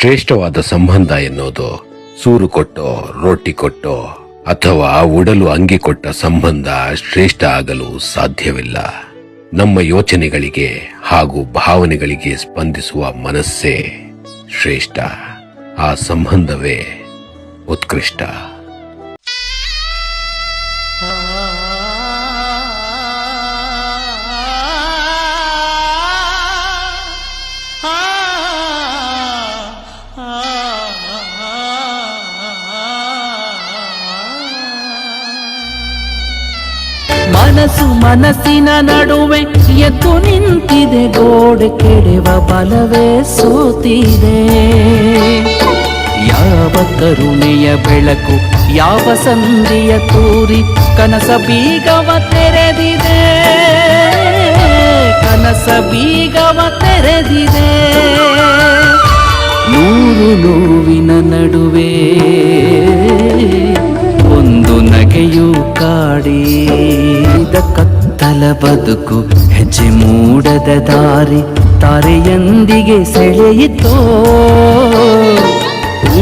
ಶ್ರೇಷ್ಠವಾದ ಸಂಬಂಧ ಎನ್ನುವುದು ಸೂರು ಕೊಟ್ಟೋ ರೊಟ್ಟಿ ಕೊಟ್ಟೋ ಅಥವಾ ಉಡಲು ಅಂಗಿ ಕೊಟ್ಟ ಸಂಬಂಧ ಶ್ರೇಷ್ಠ ಆಗಲು ಸಾಧ್ಯವಿಲ್ಲ. ನಮ್ಮ ಯೋಚನೆಗಳಿಗೆ ಹಾಗೂ ಭಾವನೆಗಳಿಗೆ ಸ್ಪಂದಿಸುವ ಮನಸ್ಸೇ ಶ್ರೇಷ್ಠ. ಆ ಸಂಬಂಧವೇ ಉತ್ಕೃಷ್ಟ. ಮನಸ್ಸು ಮನಸ್ಸಿನ ನಡುವೆ ಎದ್ದು ನಿಂತಿದೆ, ಗೋಡೆ ಕೆಡೆವ ಬಲವೇ ಸೋತಿದೆ. ಯಾವ ಕರುಣೆಯ ಬೆಳಕು, ಯಾವ ಸಂಧಿಯ ತೂರಿ ಕನಸ ಬೀಗವ ತೆರೆದಿದೆ, ಕನಸ ಬೀಗವ ತೆರೆದಿದೆ. ನೂರು ನೋವಿನ ನಡುವೆ ಒಂದು ನಗೆಯು ಕಾಡಿದ ಕತ್ತಲ ಬದುಕು, ಹೆಜ್ಜೆ ಮೂಡದ ದಾರಿ ತಾರೆಯೊಂದಿಗೆ ಸೆಳೆಯಿತೋ.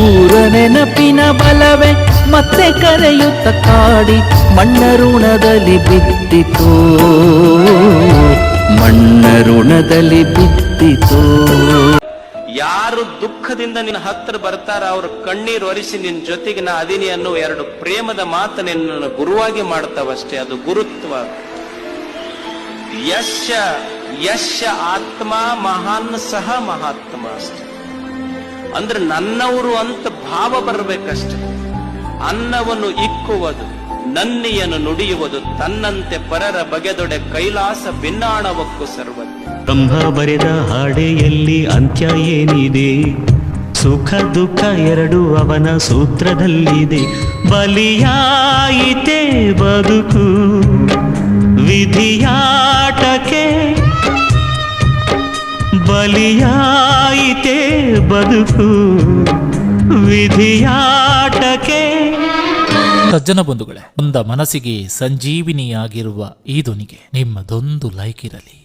ಊರ ನೆನಪಿನ ಬಲವೇ ಮತ್ತೆ ಕರೆಯುತ್ತ ಕಾಡಿ ಮಣ್ಣ ಋಣದಲ್ಲಿ ಬಿತ್ತಿತೋ, ಮಣ್ಣ ಋಣದಲ್ಲಿ ಬಿತ್ತಿತೋ. ಯಾರು ದುಃಖದಿಂದ ನಿನ್ನ ಹತ್ತಿರ ಬರ್ತಾರ ಅವ್ರ ಕಣ್ಣೀರು ಒರೆಸಿ ನಿನ್ ಜೊತೆಗೆ ನಾ ಅದೀನಿ ಅನ್ನೋ ಎರಡು ಪ್ರೇಮದ ಮಾತು ನಿನ್ನನ್ನು ಗುರುವಾಗಿ ಮಾಡ್ತಾವಷ್ಟೇ. ಅದು ಗುರುತ್ವ. ಯಶ ಯಶ ಆತ್ಮ ಮಹಾನ್ ಸಹ ಮಹಾತ್ಮ ಅಷ್ಟೆ. ಅಂದ್ರೆ ನನ್ನವರು ಅಂತ ಭಾವ ಬರಬೇಕಷ್ಟೆ. ಅನ್ನವನ್ನು ಇಕ್ಕುವುದು, ನನ್ನಿಯನ್ನು ನುಡಿಯುವುದು, ತನ್ನಂತೆ ಪರರ ಬಗೆದೊಡೆ ಕೈಲಾಸ ಭಿನ್ನಾಣವಕ್ಕೂ ಸರ್ವಜ್ಞ. ಬ್ರಹ್ಮ ಬರೆದ ಹಾಡೆಯಲ್ಲಿ ಅಂತ್ಯ ಏನಿದೆ, ಸುಖ ದುಃಖ ಎರಡು ಅವನ ಸೂತ್ರದಲ್ಲಿದೆ. ಬಲಿಯಾಯಿತೆ ಬದುಕು ವಿಧಿಯಾಟಕ್ಕೆ, ಬಲಿಯಾಯಿತೆ ಬದುಕು ವಿಧಿಯಾಟಕ್ಕೆ. ಸಜ್ಜನ ಬಂಧುಗಳೇ, ಒಂದ ಮನಸ್ಸಿಗೆ ಸಂಜೀವಿನಿಯಾಗಿರುವ ಈ ಧ್ವನಿಗೆ ನಿಮ್ಮದೊಂದು ಲೈಕ್ ಇರಲಿ.